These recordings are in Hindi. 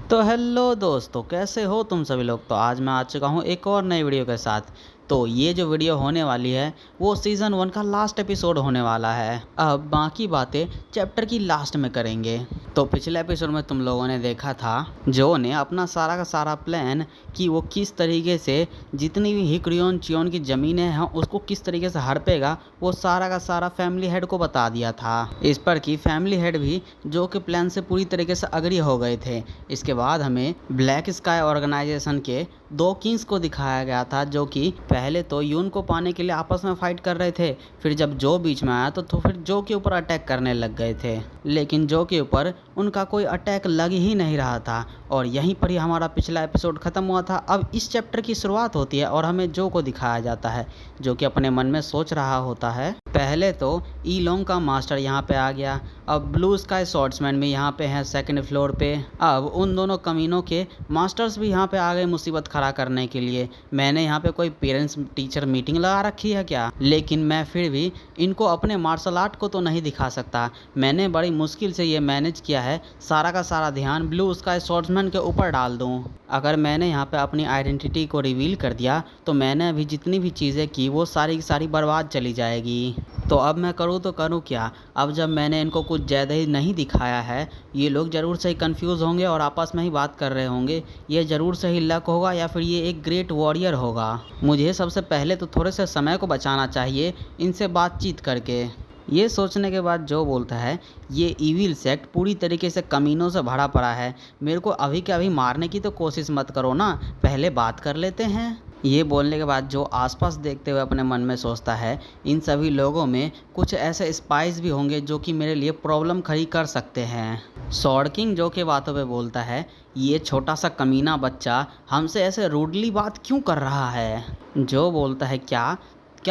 तो हेलो दोस्तों, कैसे हो तुम सभी लोग। तो आज मैं आ चुका हूँ एक और नई वीडियो के साथ। तो ये जो वीडियो होने वाली है वो सीज़न 1 का लास्ट एपिसोड होने वाला है। अब बाकी बातें चैप्टर की लास्ट में करेंगे। तो पिछले एपिसोड में तुम लोगों ने देखा था जो ने अपना सारा का सारा प्लान कि वो किस तरीके से जितनी भी हिक्रियोन चियोन की ज़मीनें हैं उसको किस तरीके से हड़पेगा, वो सारा का सारा फैमिली हेड को बता दिया था। इस पर कि फैमिली हेड भी जो के प्लान से पूरी तरीके से अग्री हो गए थे। इसके बाद हमें ब्लैक स्काई ऑर्गेनाइजेशन के दो किंग्स को दिखाया गया था जो कि पहले तो यून को पाने के लिए आपस में फाइट कर रहे थे। फिर जब जो बीच में आया तो फिर जो के ऊपर अटैक करने लग गए थे, लेकिन जो के ऊपर उनका कोई अटैक लग ही नहीं रहा था। और यहीं पर ही हमारा पिछला एपिसोड ख़त्म हुआ था। अब इस चैप्टर की शुरुआत होती है और हमें जो को दिखाया जाता है जो कि अपने मन में सोच रहा होता है। पहले तो ई लोंग का मास्टर यहाँ पे आ गया। अब ब्लू स्काई स्वॉर्ड्समैन भी यहाँ पे हैं सेकंड फ्लोर पे। अब उन दोनों कमीनों के मास्टर्स भी यहाँ पे आ गए मुसीबत खड़ा करने के लिए। मैंने यहाँ पे कोई पेरेंट्स टीचर मीटिंग लगा रखी है क्या, लेकिन मैं फिर भी इनको अपने मार्शल आर्ट को तो नहीं दिखा सकता। मैंने बड़ी मुश्किल से ये मैनेज किया है सारा का सारा ध्यान ब्लू स्काई स्वॉर्ड्समैन के ऊपर डाल दूँ। अगर मैंने यहाँ पे अपनी आइडेंटिटी को रिवील कर दिया तो मैंने अभी जितनी भी चीज़ें की वो सारी की सारी बर्बाद चली जाएगी। तो अब मैं करूँ तो करूँ क्या। अब जब मैंने इनको कुछ ज़्यादा ही नहीं दिखाया है, ये लोग ज़रूर से ही कंफ्यूज होंगे और आपस में ही बात कर रहे होंगे। ये ज़रूर से ही लक होगा या फिर ये एक ग्रेट वॉरियर होगा। मुझे सबसे पहले तो थोड़े से समय को बचाना चाहिए इनसे बातचीत करके। ये सोचने के बाद जो बोलता है ये ईविल सेक्ट पूरी तरीके से कमीनों से भरा पड़ा है, मेरे को अभी के अभी मारने की तो कोशिश मत करो ना, पहले बात कर लेते हैं। ये बोलने के बाद जो आसपास देखते हुए अपने मन में सोचता है इन सभी लोगों में कुछ ऐसे स्पाइस भी होंगे जो कि मेरे लिए प्रॉब्लम खड़ी कर सकते हैं। सॉर्ड किंग जो के बातों पे बोलता है ये छोटा सा कमीना बच्चा हमसे ऐसे रूडली बात क्यों कर रहा है। जो बोलता है क्या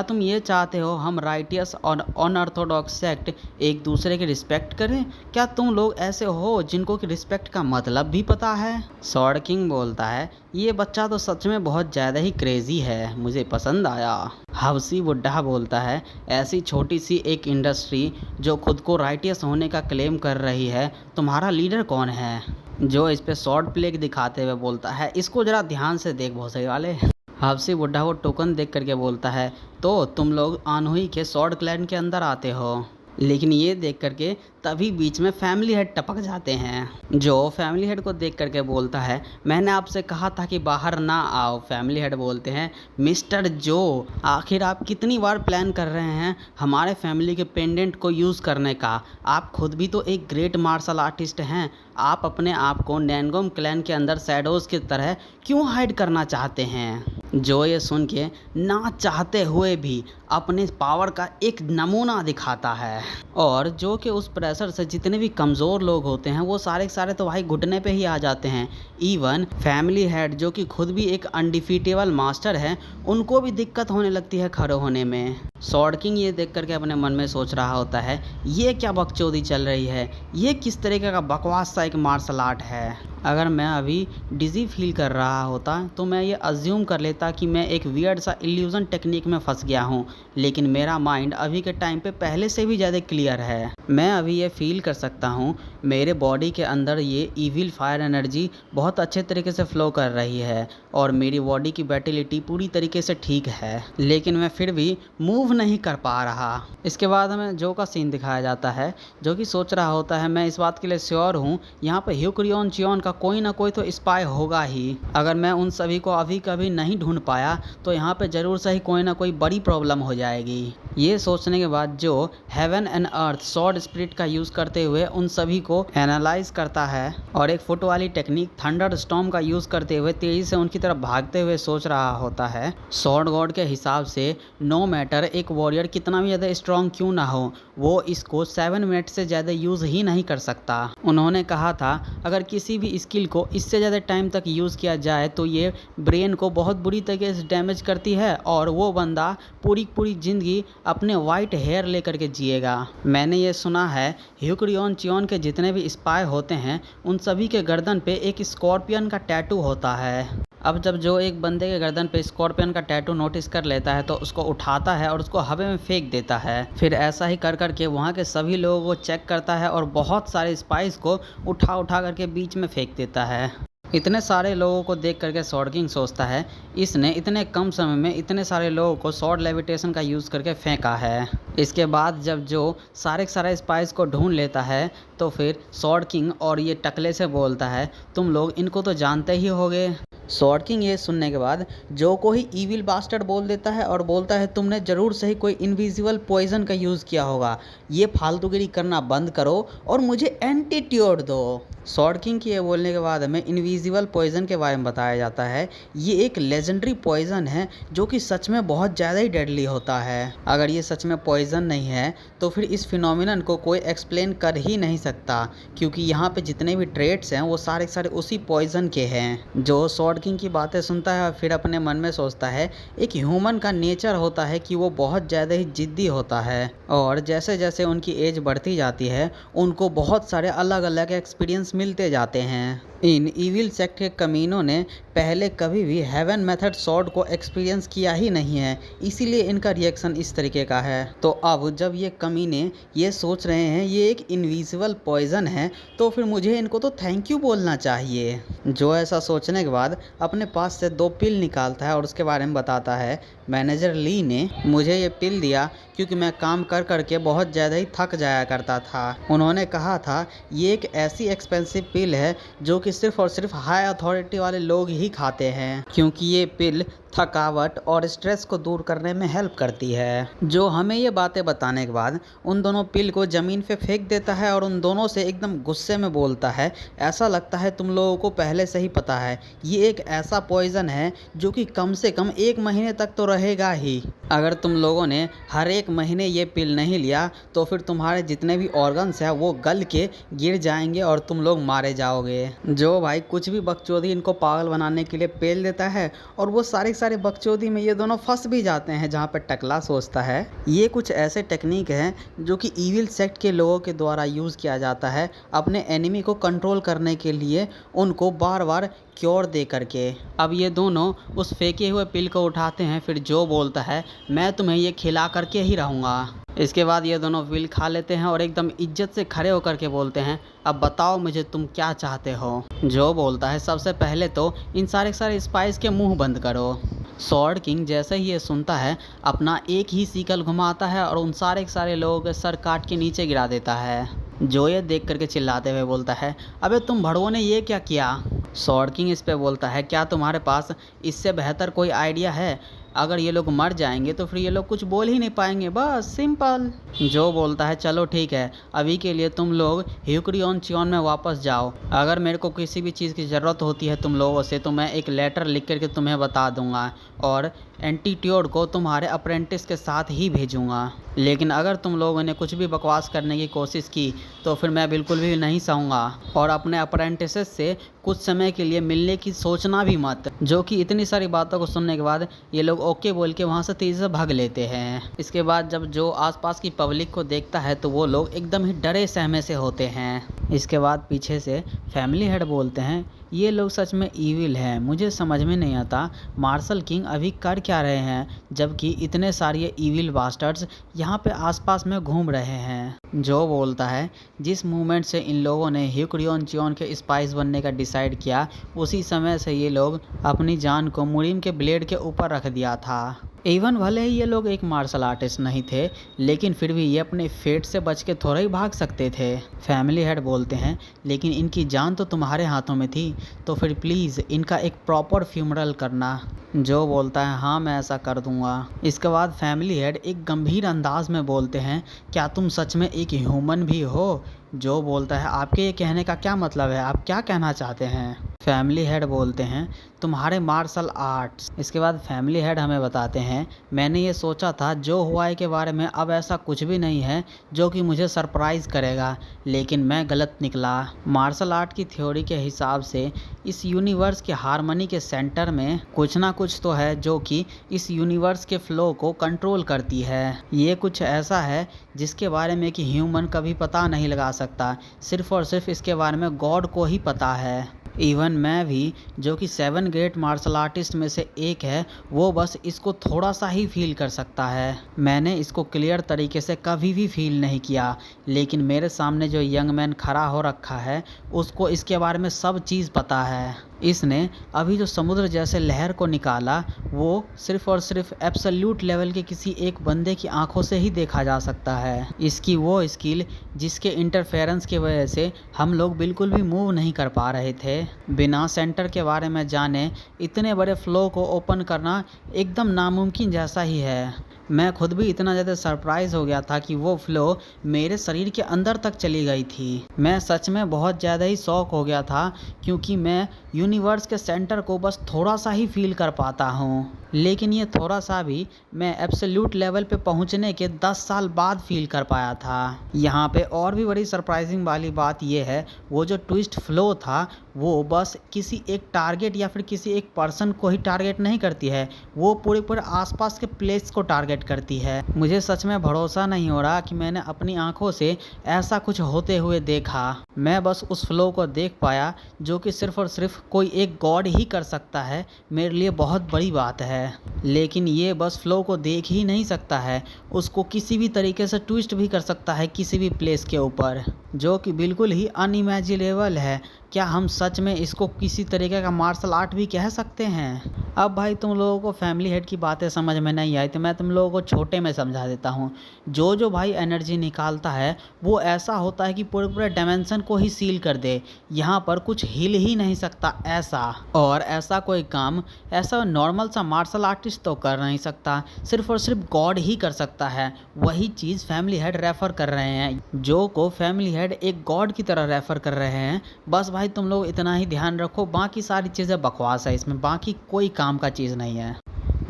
तुम ये चाहते हो हम राइटियस और अनऑर्थोडॉक्स सेक्ट एक दूसरे की रिस्पेक्ट करें। क्या तुम लोग ऐसे हो जिनको कि रिस्पेक्ट का मतलब भी पता है। सॉर्ड किंग बोलता है ये बच्चा तो सच में बहुत ज़्यादा ही क्रेजी है, मुझे पसंद आया। हवसी बुड्ढा बोलता है ऐसी छोटी सी एक इंडस्ट्री जो खुद को राइटियस होने का क्लेम कर रही है, तुम्हारा लीडर कौन है। जो इस पे शॉर्ट प्लेग दिखाते हुए बोलता है इसको ज़रा ध्यान से देख भोसड़ी वाले। हवसी बुड्ढा वो टोकन देख करके बोलता है तो तुम लोग आनहुई के सॉर्ड क्लैन के अंदर आते हो। लेकिन ये देख करके तभी बीच में फैमिली हेड टपक जाते हैं। जो फैमिली हेड को देख करके बोलता है मैंने आपसे कहा था कि बाहर ना आओ। फैमिली हेड बोलते हैं मिस्टर जो आखिर आप कितनी बार प्लान कर रहे हैं हमारे फैमिली के पेंडेंट को यूज़ करने का। आप खुद भी तो एक ग्रेट मार्शल आर्टिस्ट हैं, आप अपने आप को नैनगोम क्लैन के अंदर शैडोज़ की तरह क्यों हाइड करना चाहते हैं। जो ये सुन के ना चाहते हुए भी अपने पावर का एक नमूना दिखाता है और जो कि उस प्रेशर से जितने भी कमज़ोर लोग होते हैं वो सारे के सारे तो भाई घुटने पे ही आ जाते हैं। इवन फैमिली हेड जो कि खुद भी एक अनडिफीटेबल मास्टर है उनको भी दिक्कत होने लगती है खड़े होने में। सॉर्ड किंग ये देख करके अपने मन में सोच रहा होता है ये क्या बकचोदी चल रही है, ये किस तरीके का बकवास सा एक मार्शल आर्ट है। अगर मैं अभी डिज़ी फील कर रहा होता तो मैं ये अज्यूम कर लेता कि मैं एक वियर्ड सा इल्यूज़न टेक्निक में फंस गया हूँ, लेकिन मेरा माइंड अभी के टाइम पे पहले से भी ज़्यादा क्लियर है। मैं अभी ये फील कर सकता हूँ मेरे बॉडी के अंदर ये ईविल फायर एनर्जी बहुत अच्छे तरीके से फ़्लो कर रही है और मेरी बॉडी की बैटिलिटी पूरी तरीके से ठीक है, लेकिन मैं फिर भी मूव नहीं कर पा रहा। इसके बाद हमें जो का सीन दिखाया जाता है जो कि सोच रहा होता है मैं इस बात के लिए श्योर हूँ यहाँ पे ह्यूक्रियोन चियोन का कोई ना कोई तो स्पाई होगा ही। अगर मैं उन सभी को अभी कभी नहीं ढूंढ पाया तो यहाँ पे ज़रूर से ही कोई ना कोई बड़ी प्रॉब्लम हो जाएगी। ये सोचने के बाद जो heaven and earth sword spirit का यूज़ करते हुए उन सभी को एनालाइज करता है और एक फुट वाली टेक्निक थंडर स्टॉर्म का यूज़ करते हुए तेज़ी से उनकी तरफ भागते हुए सोच रहा होता है सॉर्ड गॉड के हिसाब से नो मैटर एक वॉरियर कितना भी ज़्यादा स्ट्रॉन्ग क्यों ना हो वो इसको 7 मिनट से ज़्यादा यूज़ ही नहीं कर सकता। उन्होंने कहा था अगर किसी भी स्किल को इससे ज़्यादा टाइम तक यूज़ किया जाए तो ये ब्रेन को बहुत बुरी तरीके से डैमेज करती है और वो बंदा पूरी ज़िंदगी अपने वाइट हेयर लेकर के जिएगा। मैंने ये सुना है ह्यूक्रियोन चियोन के जितने भी स्पाई होते हैं उन सभी के गर्दन पे एक स्कॉर्पियन का टैटू होता है। अब जब जो एक बंदे के गर्दन पे स्कॉर्पियन का टैटू नोटिस कर लेता है तो उसको उठाता है और उसको हवा में फेंक देता है। फिर ऐसा ही कर करके वहाँ के सभी लोगों को चेक करता है और बहुत सारे स्पाइस को उठा उठा करके बीच में फेंक देता है। इतने सारे लोगों को देख करके स्वॉर्ड किंग सोचता है इसने इतने कम समय में इतने सारे लोगों को स्वॉर्ड लेविटेशन का यूज़ करके फेंका है। इसके बाद जब जो सारे के सारे स्पाइस को ढूंढ लेता है तो फिर स्वॉर्ड किंग और ये टकले से बोलता है तुम लोग इनको तो जानते ही होगे। स्वॉर्ड किंग ये सुनने के बाद जो को ही ईविल बास्टर्ड बोल देता है और बोलता है तुमने ज़रूर से ही कोई इनविजिबल पॉइजन का यूज़ किया होगा, ये फालतूगिरी करना बंद करो और मुझे एंटीट्यूड दो। स्वॉर्ड किंग के ये बोलने के बाद हमें इनविजिबल पॉइजन के बारे में बताया जाता है। ये एक लेजेंडरी पॉइजन है जो कि सच में बहुत ज़्यादा ही डेडली होता है। अगर ये सच में पॉइजन नहीं है तो फिर इस फिनोमिनन को कोई एक्सप्लेन कर ही नहीं सकता, क्योंकि यहाँ पे जितने भी ट्रेट्स हैं वो सारे के सारे उसी पॉइजन के हैं। जो स्वॉर्ड किंग की बातें सुनता है और फिर अपने मन में सोचता है एक ह्यूमन का नेचर होता है कि वो बहुत ज़्यादा ही जिद्दी होता है और जैसे जैसे उनकी एज बढ़ती जाती है उनको बहुत सारे अलग अलग एक्सपीरियंस मिलते जाते हैं। इन ईविल सेक्ट के कमीनों ने पहले कभी भी हेवन मेथड स्वॉर्ड को एक्सपीरियंस किया ही नहीं है, इसीलिए इनका रिएक्शन इस तरीके का है। तो अब जब ये कमीने ये सोच रहे हैं ये एक इनविजिबल पॉइजन है तो फिर मुझे इनको तो थैंक यू बोलना चाहिए। जो ऐसा सोचने के बाद अपने पास से 2 पिल निकालता है और उसके बारे में बताता है मैनेजर ली ने मुझे ये पिल दिया क्योंकि मैं काम कर करके बहुत ज़्यादा ही थक जाया करता था। उन्होंने कहा था ये एक ऐसी एक्सपेंसिव पिल है जो कि सिर्फ और सिर्फ हाई अथॉरिटी वाले लोग ही खाते हैं, क्योंकि ये पिल थकावट और स्ट्रेस को दूर करने में हेल्प करती है। जो हमें ये बातें बताने के बाद उन दोनों पिल को ज़मीन पे फेंक देता है और उन दोनों से एकदम गुस्से में बोलता है ऐसा लगता है तुम लोगों को पहले से ही पता है ये एक ऐसा पॉइज़न है जो कि कम से कम 1 महीने तक तो रहेगा ही। अगर तुम लोगों ने हर 1 महीने ये पिल नहीं लिया तो फिर तुम्हारे जितने भी ऑर्गन्स हैं वो गल के गिर जाएंगे और तुम लोग मारे जाओगे। जो भाई कुछ भी बकचोदी इनको पागल बनाने के लिए पेल देता है और वो सारे बकचोदी में ये दोनों फंस भी जाते हैं, जहाँ पर टकला सोचता है ये कुछ ऐसे टेक्निक हैं जो कि ईविल सेक्ट के लोगों के द्वारा यूज़ किया जाता है अपने एनिमी को कंट्रोल करने के लिए, उनको बार बार क्योर दे करके। अब ये दोनों उस फेंके हुए पिल को उठाते हैं, फिर जो बोलता है मैं तुम्हें ये खिला करके ही रहूँगा। इसके बाद ये दोनों पिल खा लेते हैं और एकदम इज्जत से खड़े होकर के बोलते हैं अब बताओ मुझे तुम क्या चाहते हो। जो बोलता है सबसे पहले तो इन सारे स्पाइस के मुंह बंद करो। स्वॉर्ड किंग जैसे ही ये सुनता है अपना एक ही सीकल घुमाता है और उन सारे लोगों के सर काट के नीचे गिरा देता है। जो ये देख करके चिल्लाते हुए बोलता है अबे तुम भड़वों ने ये क्या किया। स्वॉर्ड किंग इस पे बोलता है क्या तुम्हारे पास इससे बेहतर कोई आइडिया है, अगर ये लोग मर जाएंगे तो फिर ये लोग कुछ बोल ही नहीं पाएंगे, बस सिंपल। जो बोलता है चलो ठीक है अभी के लिए तुम लोग ह्यूक्रियन चियोन में वापस जाओ, अगर मेरे को किसी भी चीज़ की ज़रूरत होती है तुम लोगों से तो मैं एक लेटर लिख करके तुम्हें बता दूंगा और एंटीट्यूड को तुम्हारे अप्रेंटिस के साथ ही भेजूंगा, लेकिन अगर तुम लोगों ने कुछ भी बकवास करने की कोशिश की तो फिर मैं बिल्कुल भी नहीं सहूँगा और अपने अप्रेंटिस से कुछ समय के लिए मिलने की सोचना भी मत। जो कि इतनी सारी बातों को सुनने के बाद ये लोग ओके बोल के वहाँ से तेज़ी से भाग लेते हैं। इसके बाद जब जो आसपास की पब्लिक को देखता है तो वो लोग एकदम ही डरे सहमे से होते हैं। इसके बाद पीछे से फैमिली हेड बोलते हैं ये लोग सच में ईविल हैं, मुझे समझ में नहीं आता मार्शल किंग अभी कर क्या रहे हैं जबकि इतने सारे ईविल बास्टर्ड्स यहाँ पे आसपास में घूम रहे हैं। जो बोलता है जिस मूवमेंट से इन लोगों ने ह्यूक्रियन चियोन के स्पाइस बनने का डिसाइड किया उसी समय से ये लोग अपनी जान को मुरीम के ब्लेड के ऊपर रख दिया था। इवन भले ही ये लोग एक मार्शल आर्टिस्ट नहीं थे लेकिन फिर भी ये अपने फेट से बच के थोड़ा ही भाग सकते थे। फैमिली हेड बोलते हैं लेकिन इनकी जान तो तुम्हारे हाथों में थी तो फिर प्लीज़ इनका एक प्रॉपर फ्यूनरल करना। जो बोलता है हाँ मैं ऐसा कर दूंगा। इसके बाद फैमिली हेड एक गंभीर अंदाज में बोलते हैं क्या तुम सच में एक ह्यूमन भी हो। जो बोलता है आपके ये कहने का क्या मतलब है, आप क्या कहना चाहते हैं। फैमिली हेड बोलते हैं तुम्हारे मार्शल आर्ट्स। इसके बाद फैमिली हेड हमें बताते हैं मैंने ये सोचा था जो हुआ है के बारे में अब ऐसा कुछ भी नहीं है जो कि मुझे सरप्राइज़ करेगा, लेकिन मैं गलत निकला। मार्शल आर्ट की थ्योरी के हिसाब से इस यूनिवर्स के हारमोनी के सेंटर में कुछ ना कुछ तो है जो कि इस यूनिवर्स के फ्लो को कंट्रोल करती है। ये कुछ ऐसा है जिसके बारे में कि ह्यूमन कभी पता नहीं लगा सकता, सिर्फ और सिर्फ इसके बारे में गॉड को ही पता है। इवन मैं भी, जो कि 7 ग्रेट मार्शल आर्टिस्ट में से एक है, वो बस इसको थोड़ा सा ही फील कर सकता है। मैंने इसको क्लियर तरीके से कभी भी फील नहीं किया, लेकिन मेरे सामने जो यंग मैन खड़ा हो रखा है उसको इसके बारे में सब चीज़ पता है। इसने अभी जो समुद्र जैसे लहर को निकाला वो सिर्फ और सिर्फ एब्सोल्यूट लेवल के किसी एक बंदे की आंखों से ही देखा जा सकता है। इसकी वो स्किल जिसके इंटरफेरेंस की वजह से हम लोग बिल्कुल भी मूव नहीं कर पा रहे थे। बिना सेंटर के बारे में जाने इतने बड़े फ्लो को ओपन करना एकदम नामुमकिन जैसा ही है। मैं खुद भी इतना ज़्यादा सरप्राइज़ हो गया था कि वो फ्लो मेरे शरीर के अंदर तक चली गई थी। मैं सच में बहुत ज़्यादा ही शॉक हो गया था, क्योंकि मैं यूनिवर्स के सेंटर को बस थोड़ा सा ही फील कर पाता हूँ, लेकिन ये थोड़ा सा भी मैं एब्सोल्यूट लेवल पे पहुँचने के 10 साल बाद फील कर पाया था। यहाँ पे और भी बड़ी सरप्राइजिंग वाली बात ये है, वो जो ट्विस्ट फ्लो था वो बस किसी एक टारगेट या फिर किसी एक पर्सन को ही टारगेट नहीं करती है, वो पूरे पूरे आसपास के प्लेस को टारगेट करती है। मुझे सच में भरोसा नहीं हो रहा कि मैंने अपनी आंखों से ऐसा कुछ होते हुए देखा। मैं बस उस फ्लो को देख पाया जो कि सिर्फ और सिर्फ कोई एक गॉड ही कर सकता है, मेरे लिए बहुत बड़ी बात है। लेकिन ये बस फ्लो को देख ही नहीं सकता है, उसको किसी भी तरीके से ट्विस्ट भी कर सकता है किसी भी प्लेस के ऊपर, जो कि बिल्कुल ही अनइमेजिनेबल है। क्या हम सच में इसको किसी तरीके का मार्शल आर्ट भी कह सकते हैं? अब भाई तुम लोगों को फैमिली हेड की बातें समझ में नहीं आई तो मैं तुम लोगों को छोटे में समझा देता हूँ। जो भाई एनर्जी निकालता है वो ऐसा होता है कि पूरे पूरे डायमेंशन को ही सील कर दे, यहाँ पर कुछ हिल ही नहीं सकता ऐसा। और ऐसा कोई काम ऐसा नॉर्मल सा मार्शल आर्टिस्ट तो कर नहीं सकता, सिर्फ और सिर्फ गॉड ही कर सकता है। वही चीज़ फैमिली हेड रेफ़र कर रहे हैं, जो को फैमिली हेड एक गॉड की तरह रेफ़र कर रहे हैं। बस भाई तुम लोग इतना ही ध्यान रखो, बाकी सारी चीज़ें बकवास है, इसमें बाकी कोई काम का चीज़ नहीं है।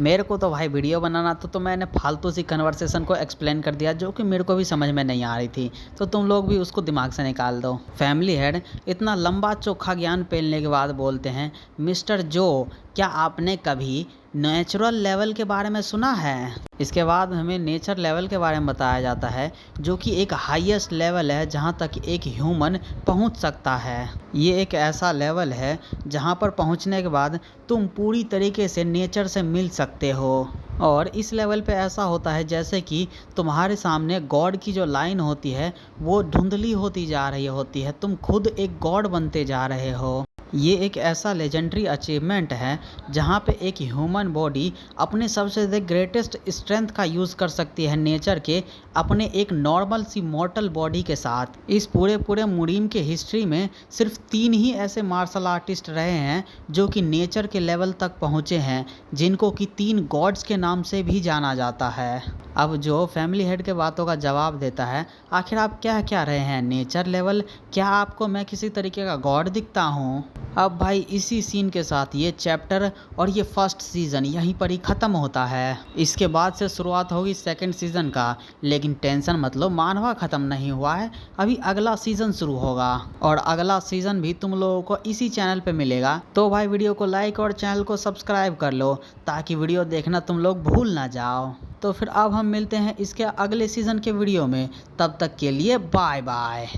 मेरे को तो भाई वीडियो बनाना तो मैंने फालतू सी कन्वर्सेशन को एक्सप्लेन कर दिया जो कि मेरे को भी समझ में नहीं आ रही थी, तो तुम लोग भी उसको दिमाग से निकाल दो। फैमिली हेड इतना लंबा चोखा ज्ञान पेलने के बाद बोलते हैं, मिस्टर जो, क्या आपने कभी नेचुरल लेवल के बारे में सुना है? इसके बाद हमें नेचर लेवल के बारे में बताया जाता है, जो कि एक हाईएस्ट लेवल है जहां तक एक ह्यूमन पहुंच सकता है। ये एक ऐसा लेवल है जहां पर पहुंचने के बाद तुम पूरी तरीके से नेचर से मिल सकते हो। और इस लेवल पे ऐसा होता है जैसे कि तुम्हारे सामने गॉड की जो लाइन होती है वो धुंधली होती जा रही होती है, तुम खुद एक गॉड बनते जा रहे हो। ये एक ऐसा लेजेंडरी अचीवमेंट है जहाँ पे एक ह्यूमन बॉडी अपने सबसे ग्रेटेस्ट स्ट्रेंथ का यूज़ कर सकती है नेचर के अपने एक नॉर्मल सी मॉर्टल बॉडी के साथ। इस पूरे मुरीम के हिस्ट्री में सिर्फ 3 ही ऐसे मार्शल आर्टिस्ट रहे हैं जो कि नेचर के लेवल तक पहुँचे हैं, जिनको कि 3 गॉड्स के नाम से भी जाना जाता है। अब जो फैमिली हेड के बातों का जवाब देता है, आखिर आप क्या रहे हैं नेचर लेवल? क्या आपको मैं किसी तरीके का गॉड दिखता हूँ? अब भाई इसी सीन के साथ ये चैप्टर और ये फर्स्ट सीज़न यहीं पर ही ख़त्म होता है। इसके बाद से शुरुआत होगी सेकंड सीज़न का, लेकिन टेंशन मत लो, मानवा ख़त्म नहीं हुआ है, अभी अगला सीज़न शुरू होगा और अगला सीज़न भी तुम लोगों को इसी चैनल पे मिलेगा। तो भाई वीडियो को लाइक और चैनल को सब्सक्राइब कर लो ताकि वीडियो देखना तुम लोग भूल ना जाओ। तो फिर अब हम मिलते हैं इसके अगले सीज़न के वीडियो में, तब तक के लिए बाय बाय।